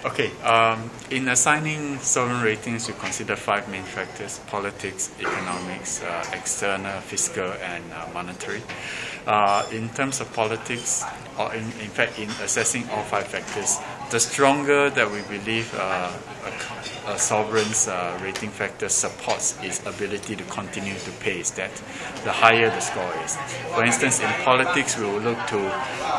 Okay, in assigning sovereign ratings, you consider five main factors: politics, economics, external, fiscal, and monetary. In terms of politics, or in fact, in assessing all five factors, the stronger that we believe a sovereign's rating factor supports its ability to continue to pay its debt, the higher the score is. For instance, in politics, we will look to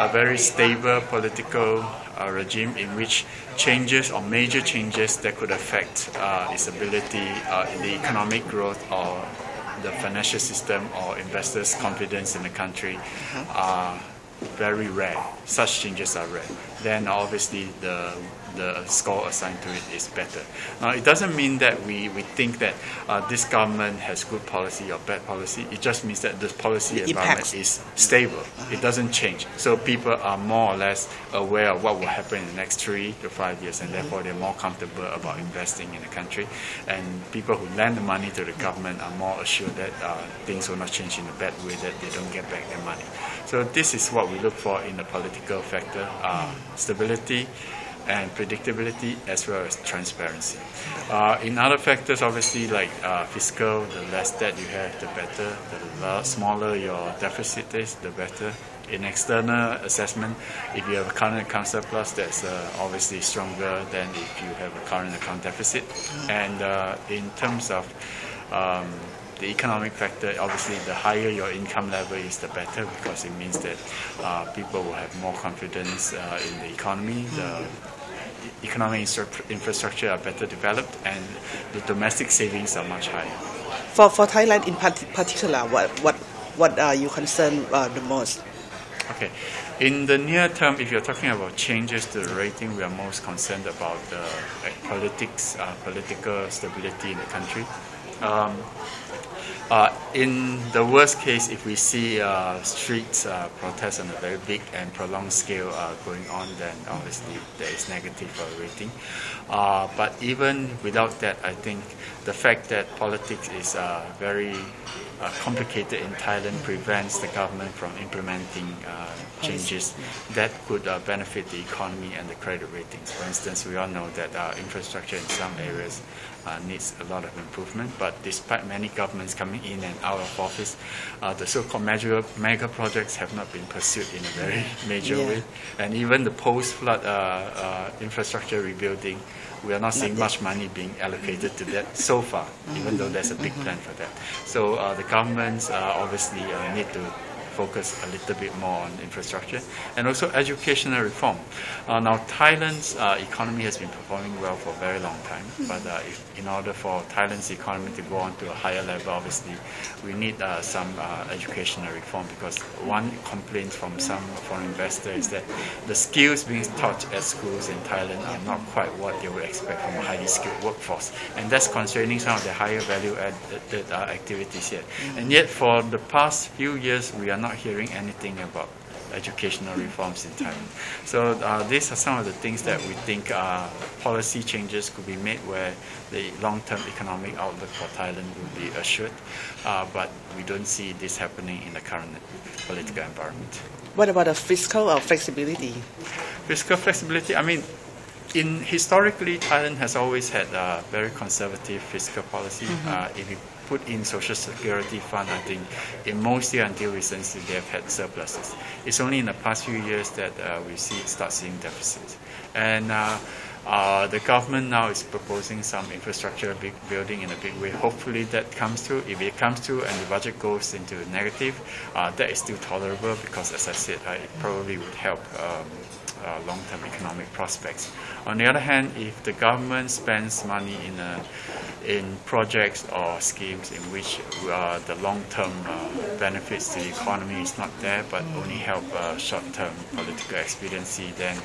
a very stable political regime in which changes or major changes that could affect its ability in the economic growth or the financial system or investors' confidence in the country are very rare. Such changes are rare. Then obviously the score assigned to it is better. Now, it doesn't mean that we think that this government has good policy or bad policy. It just means that the policy environment is stable. It doesn't change. So people are more or less aware of what will happen in the next 3 to 5 years, and therefore they're more comfortable about investing in the country. And people who lend the money to the government are more assured that things will not change in a bad way, that they don't get back their money. So this is what we look for in the political factor: stability and predictability, as well as transparency. In other factors, obviously, like fiscal, the less debt you have, the better. The smaller your deficit is, the better. In external assessment, if you have a current account surplus, that's obviously stronger than if you have a current account deficit. And in terms of the economic factor, obviously the higher your income level is, the better, because it means that people will have more confidence in the economy. The economic infrastructure are better developed, and the domestic savings are much higher. For Thailand in particular, what are you concerned the most? Okay, in the near term, if you're talking about changes to the rating, we are most concerned about the political stability in the country. In the worst case, if we see street protests on a very big and prolonged scale going on, then obviously there is negative rating. But even without that, I think the fact that politics is very complicated in Thailand prevents the government from implementing changes that could benefit the economy and the credit ratings. For instance, we all know that infrastructure in some areas needs a lot of improvement, but despite many governments coming in and out of office, the so-called mega projects have not been pursued in a very major way. And even the post-flood infrastructure rebuilding, we are not seeing much money being allocated to that so far, even though there's a big plan for that. So the governments obviously need to focus a little bit more on infrastructure and also educational reform. Now, Thailand's economy has been performing well for a very long time, but in order for Thailand's economy to go on to a higher level, obviously, we need some educational reform, because one complaint from some foreign investors is that the skills being taught at schools in Thailand are not quite what they would expect from a highly skilled workforce, and that's constraining some of the higher value-added activities here. And yet, for the past few years, we are not hearing anything about educational reforms in Thailand. So these are some of the things that we think policy changes could be made where the long-term economic outlook for Thailand will be assured, but we don't see this happening in the current political environment. What about the fiscal flexibility? Fiscal flexibility, I mean, historically, Thailand has always had a very conservative fiscal policy. If you put in social security fund, I think in most years until recently they have had surpluses. It's only in the past few years that we start seeing deficits. And the government now is proposing some infrastructure building in a big way. Hopefully that comes through. If it comes through and the budget goes into negative, that is still tolerable, because, as I said, it probably would help long-term economic prospects. On the other hand, if the government spends money in projects or schemes in which the long-term benefits to the economy is not there, but only help short-term political expediency, then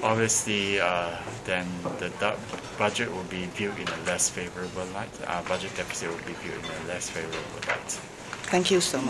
obviously then the budget will be viewed in a less favorable light. Budget deficit will be viewed in a less favorable light. Thank you so much.